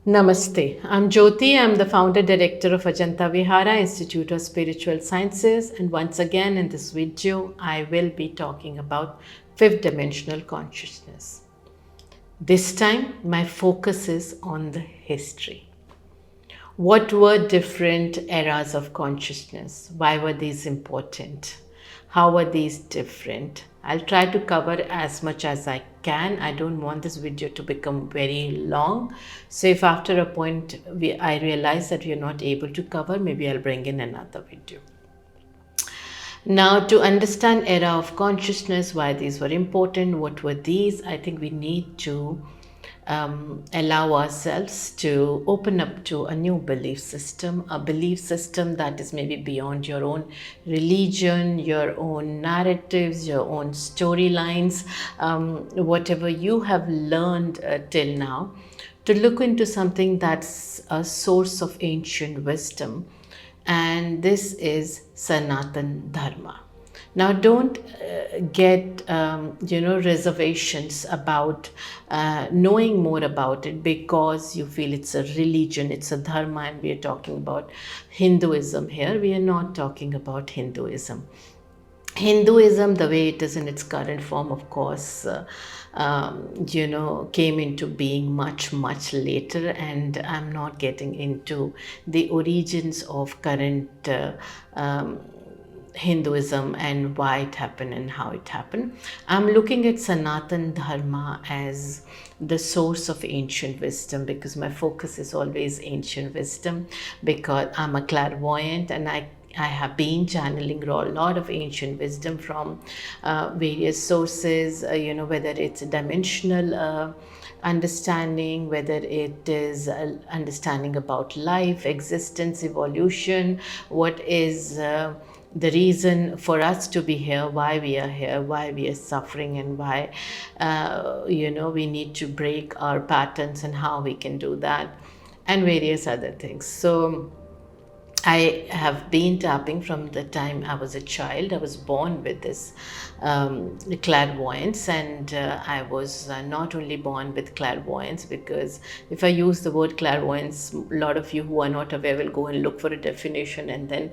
Namaste. I'm Jyoti. I'm the founder director of Ajanta Vihara Institute of Spiritual Sciences. And once again, in this video, I will be talking about fifth dimensional consciousness. This time, my focus is on the history. What were different eras of consciousness? Why were these important? How were these different? I'll try to cover as much as I can. I don't want this video to become very long. So if after a point I realize that we are not able to cover, maybe I'll bring in another video. Now, to understand era of consciousness, why these were important, what were these, I think we need to allow ourselves to open up to a new belief system, a belief system that is maybe beyond your own religion, your own narratives, your own storylines, whatever you have learned till now, to look into something that's a source of ancient wisdom, and this is Sanatan Dharma. Now, don't get reservations about knowing more about it because you feel it's a religion, it's a dharma, and we are talking about Hinduism here. We are not talking about Hinduism. Hinduism, the way it is in its current form, of course, came into being much later, and I'm not getting into the origins of current Hinduism and why it happened and how it happened. I'm looking at Sanatan Dharma as the source of ancient wisdom because my focus is always ancient wisdom, because I'm a clairvoyant and I have been channeling a lot of ancient wisdom from various sources, whether it's a dimensional understanding, whether it is understanding about life, existence, evolution, what is the reason for us to be here, why we are here, why we are suffering, and why we need to break our patterns and how we can do that, and various other things. So I have been tapping from the time I was a child. I was born with this clairvoyance, and I was not only born with clairvoyance, because if I use the word clairvoyance, a lot of you who are not aware will go and look for a definition, and then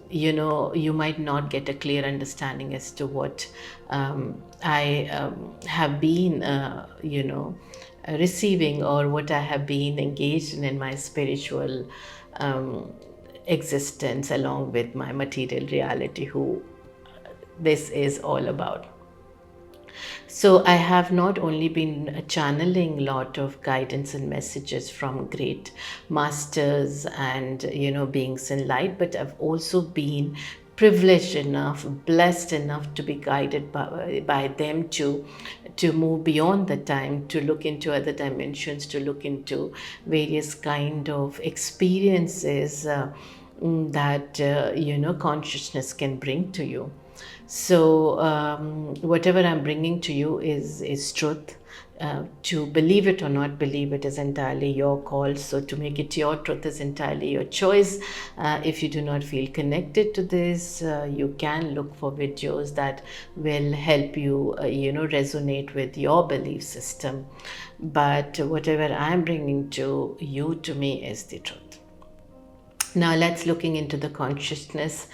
you might not get a clear understanding as to what I have been receiving, or what I have been engaged in my spiritual existence, along with my material reality, who this is all about. So I have not only been channeling a lot of guidance and messages from great masters and beings in light, but I've also been privileged enough, blessed enough to be guided by them to move beyond the time, to look into other dimensions, to look into various kind of experiences that consciousness can bring to you. So whatever I'm bringing to you is truth. To believe it or not believe it is entirely your call. So to make it your truth is entirely your choice. If you do not feel connected to this, you can look for videos that will help you, resonate with your belief system. But whatever I'm bringing to you, to me, is the truth. Now let's looking into the consciousness.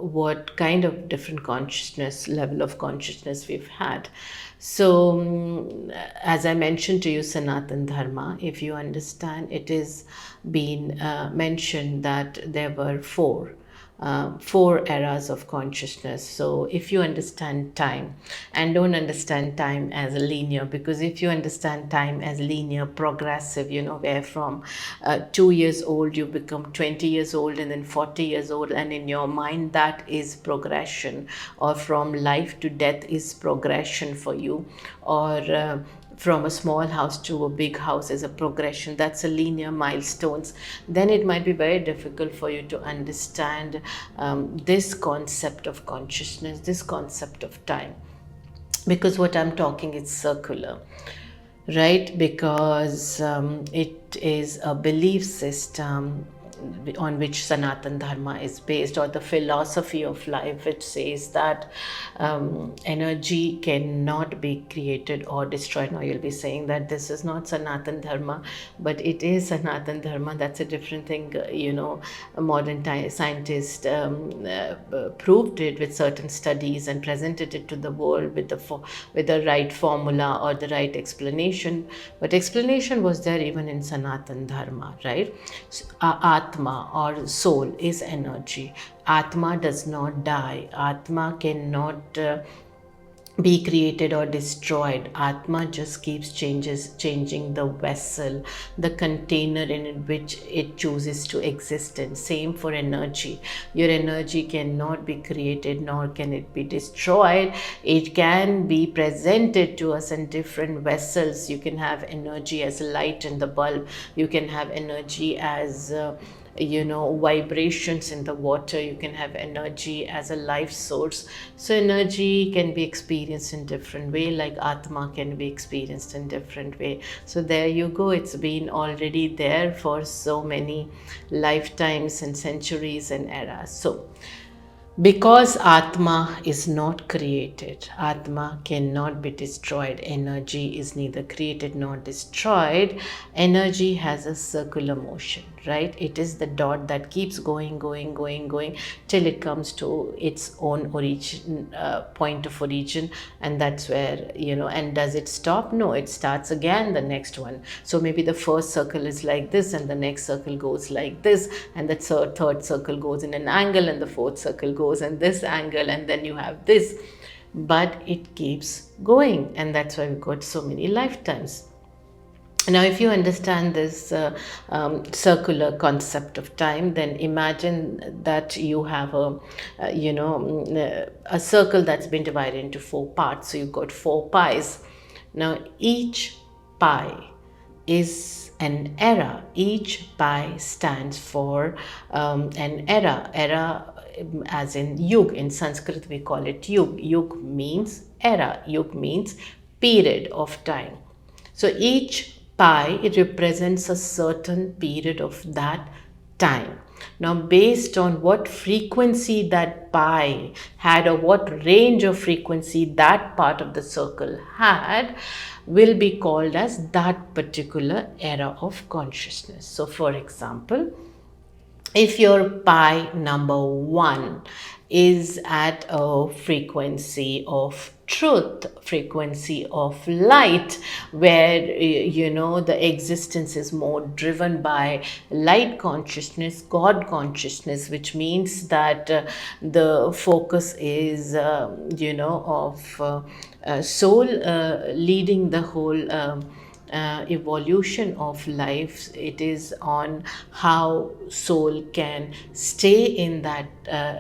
What kind of different consciousness, level of consciousness we've had. So as I mentioned to you, Sanatan Dharma, if you understand, it is been mentioned that there were four eras of consciousness. So if you understand time, and don't understand time as a linear, because if you understand time as linear, progressive, where from 2 years old you become 20 years old and then 40 years old, and in your mind that is progression, or from life to death is progression for you, or from a small house to a big house is a progression, that's a linear milestones, then it might be very difficult for you to understand this concept of consciousness, this concept of time, because what I'm talking is circular, right? Because it is a belief system on which Sanatan Dharma is based, or the philosophy of life, which says that energy cannot be created or destroyed. Now you'll be saying that this is not Sanatan Dharma, but it is Sanatan Dharma. That's a different thing. A modern scientist proved it with certain studies and presented it to the world with the right formula or the right explanation. But explanation was there even in Sanatan Dharma, right? Atma or soul is energy. Atma does not die. Atma cannot be created or destroyed. Atma just keeps changing the vessel, the container in which it chooses to exist in. Same for energy. Your energy cannot be created nor can it be destroyed. It can be presented to us in different vessels. You can have energy as light in the bulb. You can have energy as vibrations in the water. You can have energy as a life source. So energy can be experienced in different way, like Atma can be experienced in different way. So there you go. It's been already there for so many lifetimes and centuries and eras. So because Atma is not created, Atma cannot be destroyed. Energy is neither created nor destroyed. Energy has a circular motion, right? It is the dot that keeps going till it comes to its own origin, point of origin, and that's where, and does it stop? No, it starts again, the next one. So maybe the first circle is like this, and the next circle goes like this, and the third circle goes in an angle, and the fourth circle goes in this angle, and then you have this. But it keeps going, and that's why we got so many lifetimes. Now, if you understand this circular concept of time, then imagine that you have a circle that's been divided into 4 parts. So you've got 4 pies. Now, each pie is an era. Each pie stands for an era. Era as in yug. In Sanskrit, we call it yug. Yug means era. Yug means period of time. So each pie, it represents a certain period of that time. Now, based on what frequency that pie had, or what range of frequency that part of the circle had, will be called as that particular era of consciousness. So, for example, if your pie number 1 is at a frequency of truth, frequency of light, where the existence is more driven by light consciousness, God consciousness, which means that the focus is of soul leading the whole evolution of life. It is on how soul can stay in that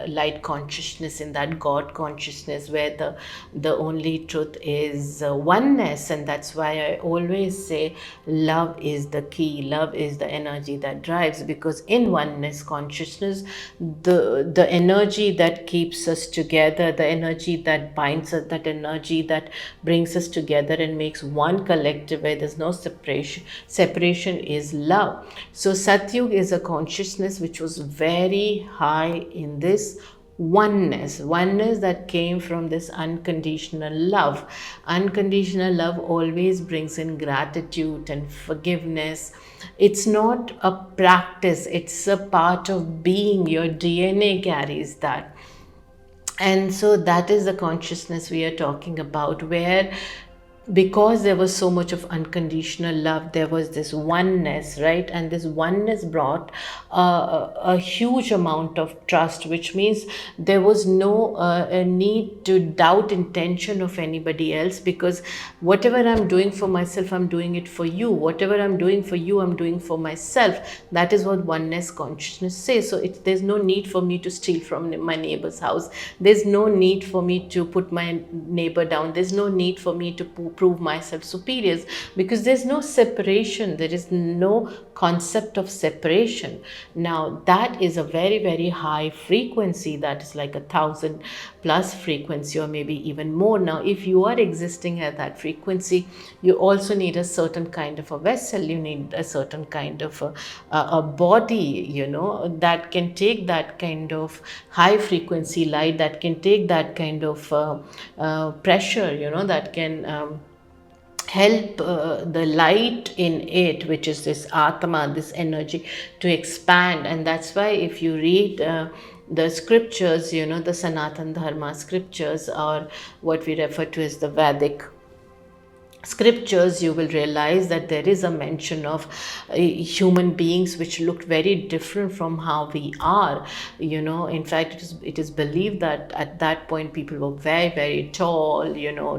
light consciousness, in that God consciousness, where the only truth is oneness. And that's why I always say love is the key. Love is the energy that drives, because in oneness consciousness, the energy that keeps us together, the energy that binds us, that energy that brings us together and makes one collective, where there's no separation is love. So Satyug is a consciousness which was very high in this oneness that came from this unconditional love. Unconditional love always brings in gratitude and forgiveness. It's not a practice, it's a part of being. Your DNA carries that. And so that is the consciousness we are talking about, where because there was so much of unconditional love, there was this oneness, right? And this oneness brought a huge amount of trust, which means there was no need to doubt intention of anybody else, because whatever I'm doing for myself, I'm doing it for you. Whatever I'm doing for you, I'm doing for myself. That is what oneness consciousness says. So there's no need for me to steal from my neighbor's house. There's no need for me to put my neighbor down. There's no need for me to poop prove myself superiors, because there's no separation, there is no concept of separation. Now that is a very, very high frequency, that is like 1,000 plus frequency, or maybe even more. Now if you are existing at that frequency, you also need a certain kind of a vessel, you need a certain kind of a body, that can take that kind of high frequency light, that can take that kind of pressure, that can help the light in it, which is this atma, this energy, to expand. And that's why if you read the scriptures, the Sanatan Dharma scriptures, or what we refer to as the Vedic scriptures, you will realize that there is a mention of human beings which looked very different from how we are. In fact, it is believed that at that point people were very, very tall,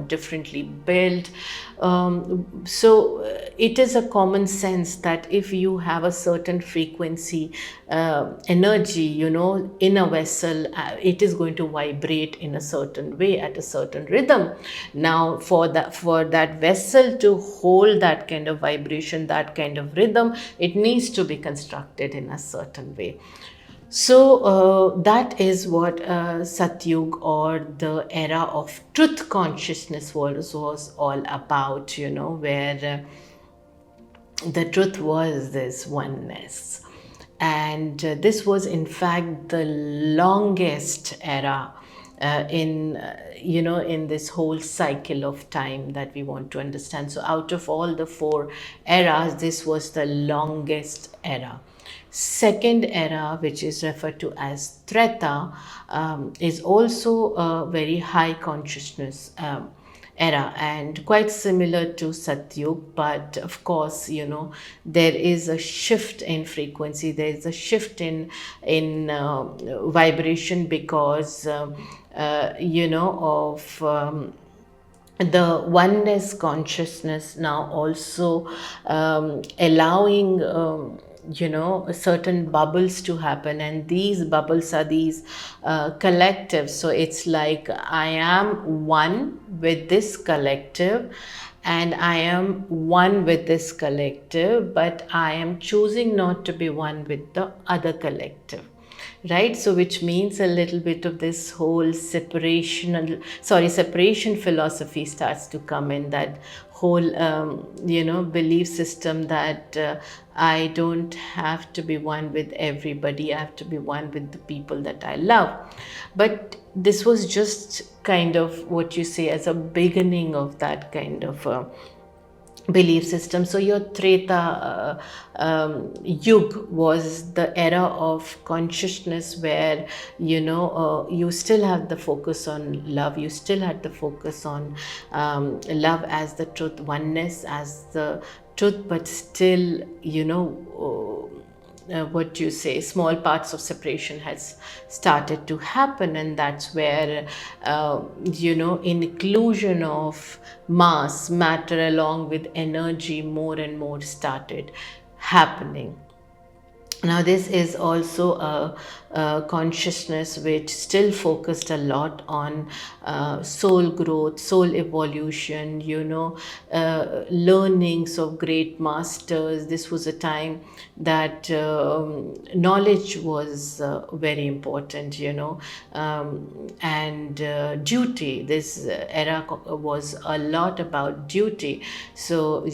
differently built. So it is a common sense that if you have a certain frequency energy, in a vessel, it is going to vibrate in a certain way, at a certain rhythm. Now for that vessel to hold that kind of vibration, that kind of rhythm, it needs to be constructed in a certain way. So that is what Satyug, or the era of truth consciousness, was all about, where the truth was this oneness. And this was in fact the longest era in this whole cycle of time that we want to understand. So out of all the 4 eras, this was the longest era. Second era, which is referred to as Treta, is also a very high consciousness era, and quite similar to Satyug, but of course, there is a shift in frequency, there is a shift in vibration, because of the oneness consciousness now also allowing certain bubbles to happen, and these bubbles are these collectives. So it's like I am one with this collective, and I am one with this collective, but I am choosing not to be one with the other collective. Right? So which means a little bit of this whole separation philosophy starts to come in, that whole belief system that I don't have to be one with everybody, I have to be one with the people that I love. But this was just kind of what you say as a beginning of that kind of belief system. So your Treta Yug was the era of consciousness where you still have the focus on love, you still had the focus on love as the truth, oneness as the truth, but still what you say, small parts of separation has started to happen, and that's where inclusion of matter along with energy more and more started happening. Now this is also a consciousness which still focused a lot on soul growth, soul evolution, learnings of great masters. This was a time that knowledge was very important, and duty. This era was a lot about duty. So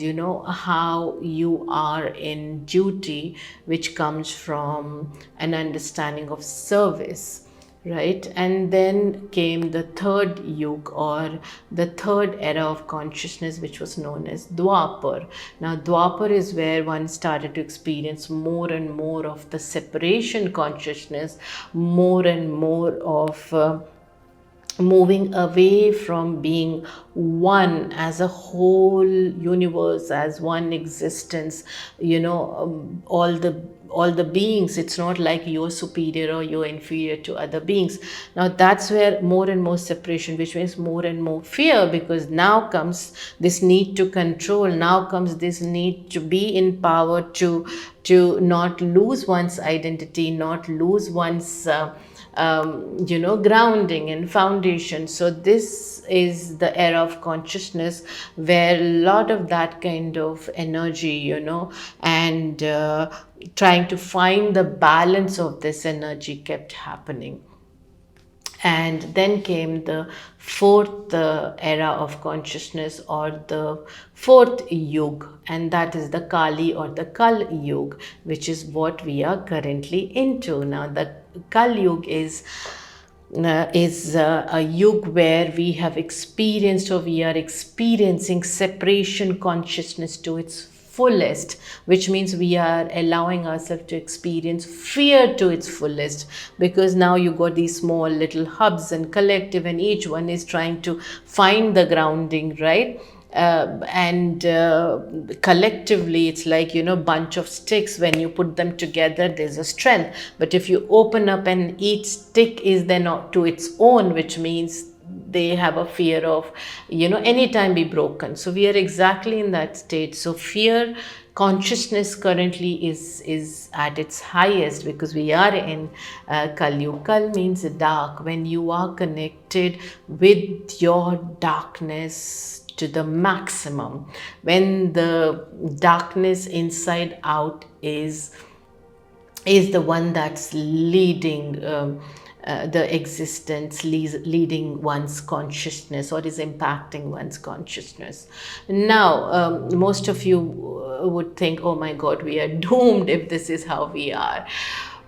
how you are in duty, which comes from an understanding of service, right? And then came the third yug, or the third era of consciousness, which was known as Dwapar. Now Dwapar is where one started to experience more and more of the separation consciousness, more and more of moving away from being one as a whole universe, as one existence, all the beings. It's not like you're superior or you're inferior to other beings. Now that's where more and more separation, which means more and more fear, because now comes this need to control, now comes this need to be in power, to not lose one's identity, not lose one's grounding and foundation. So this is the era of consciousness where a lot of that kind of energy, and trying to find the balance of this energy kept happening. And then came the fourth era of consciousness, or the fourth yug, and that is the Kali or the Kal Yug, which is what we are currently into now. The Kal Yug is a yug where we have experienced, or we are experiencing, separation consciousness to its fullest, which means we are allowing ourselves to experience fear to its fullest, because now you got these small little hubs and collective, and each one is trying to find the grounding, right? And collectively it's like, bunch of sticks. When you put them together, there's a strength, but if you open up and each stick is then to its own, which means they have a fear of, anytime be broken. So we are exactly in that state. So fear consciousness currently is at its highest, because we are in Kal Yuga. Kal means dark. When you are connected with your darkness to the maximum, when the darkness inside out is the one that's leading the existence, leading one's consciousness, or is impacting one's consciousness. Now, most of you would think, oh my God, we are doomed if this is how we are.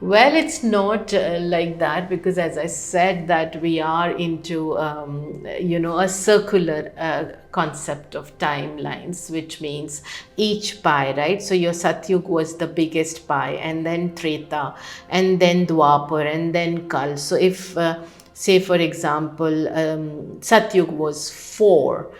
Well, it's not like that, because as I said, that we are into, a circular concept of timelines, which means each pie, right? So your Satyug was the biggest pie, and then Treta, and then Dwapar, and then Kal. So if, say for example, Satyug was 4,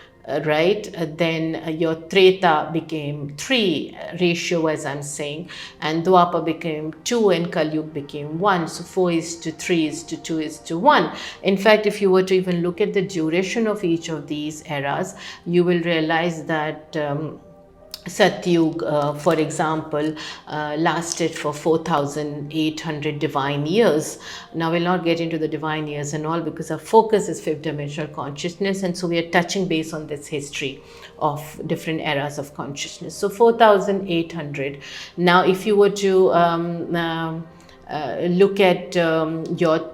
right? Then your Treta became 3 ratio, as I'm saying, and Dwapar became 2, and Kal Yuga became 1. So 4 is to 3 is to 2 is to 1. In fact, if you were to even look at the duration of each of these eras, you will realize that Satyug, for example, lasted for 4,800 divine years. Now, we'll not get into the divine years and all, because our focus is fifth dimensional consciousness, and so we are touching base on this history of different eras of consciousness. So 4,800. Now, if you were to look at your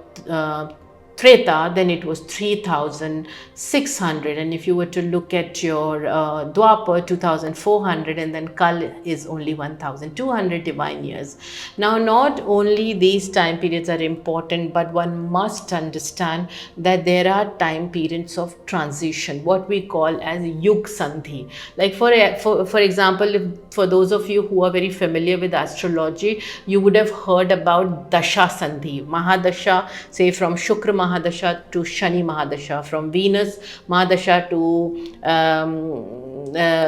Treta, then it was 3,600, and if you were to look at your Dwapar, 2,400, and then Kal is only 1,200 divine years. Now, not only these time periods are important, but one must understand that there are time periods of transition, what we call as Yug Sandhi. Like for example, for those of you who are very familiar with astrology, you would have heard about Dasha Sandhi, Mahadasha, say from Shukra Mahadasha to Shani Mahadasha, from Venus Mahadasha to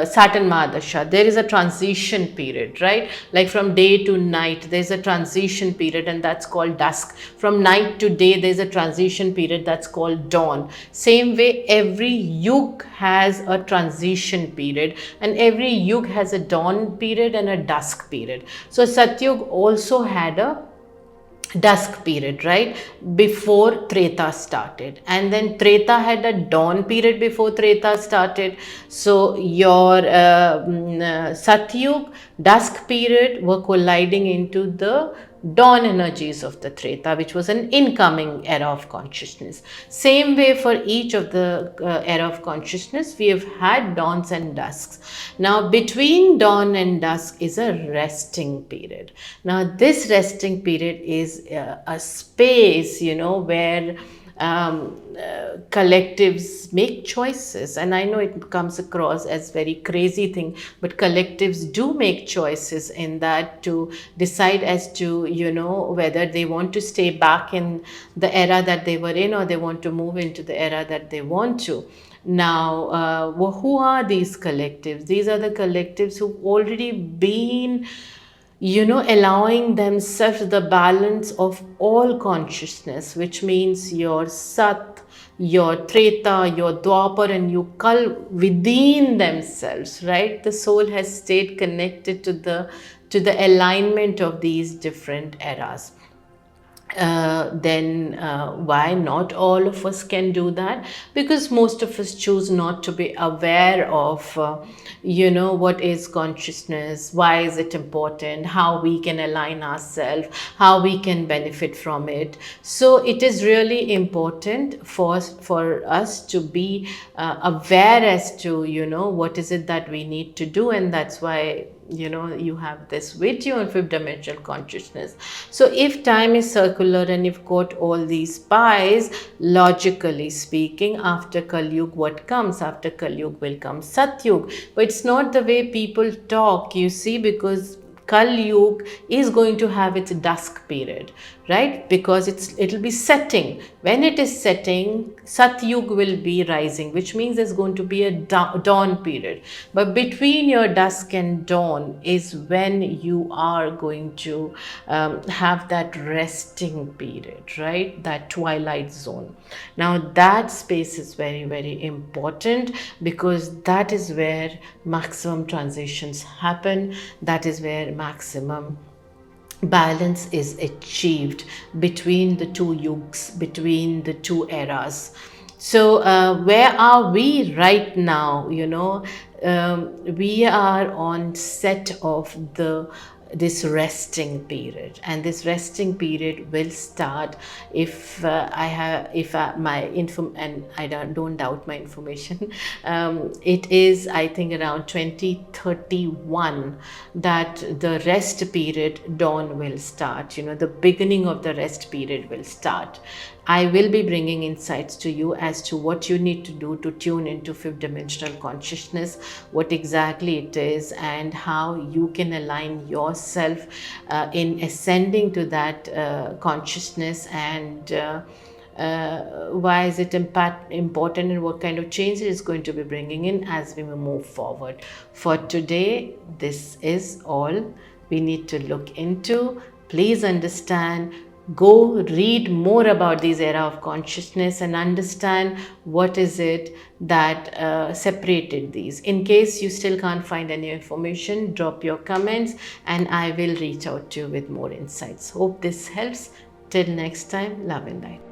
Saturn Mahadasha. There is a transition period, right? Like from day to night, there's a transition period, and that's called dusk. From night to day, there's a transition period that's called dawn. Same way, every yug has a transition period, and every yug has a dawn period and a dusk period. So Satyug also had a dusk period, right, before Treta started, and then Treta had a dawn period before Treta started. So your Satyug, dusk period were colliding into the dawn energies of the Treta, which was an incoming era of consciousness. Same way for each of the era of consciousness, we have had dawns and dusks. Now, between dawn and dusk is a resting period. Now, this resting period is a space, where collectives make choices. And I know it comes across as very crazy thing, but collectives do make choices in that, to decide as to, whether they want to stay back in the era that they were in, or they want to move into the era that they want to. Now, who are these collectives? These are the collectives who've already been, allowing themselves the balance of all consciousness, which means your Sat, your Treta, your Dwapar, and your Kal within themselves, right? The soul has stayed connected to the alignment of these different eras. then why not all of us can do that? Because most of us choose not to be aware of what is consciousness, why is it important, how we can align ourselves, how we can benefit from it. So it is really important for us to be aware as to what is it that we need to do. And that's why you have this video on fifth dimensional consciousness. So if time is circular and you've got all these pies, logically speaking, after Kali Yuga, what comes after Kali Yuga will come Satyug. But it's not the way people talk, you see, because Kali Yuga is going to have its dusk period, right? Because it'll be setting. When it is setting, Satyug will be rising, which means there's going to be a dawn period. But between your dusk and dawn is when you are going to have that resting period, right? That twilight zone. Now that space is very, very important, because that is where maximum transitions happen. That is where maximum balance is achieved between the two yugs, between the two eras. So where are we right now? We are on set of this resting period, and this resting period will start, if I have if my info, and I don't doubt my information, it is, I think, around 2031 that the rest period dawn will start. The beginning of the rest period will start. I will be bringing insights to you as to what you need to do to tune into fifth dimensional consciousness, what exactly it is, and how you can align yourself in ascending to that consciousness, and why is it important, and what kind of change it is going to be bringing in as we move forward. For today, this is all we need to look into. Please understand, go read more about these era of consciousness and understand what is it that separated these. In case you still can't find any information, drop your comments and I will reach out to you with more insights. Hope this helps. Till next time, love and light.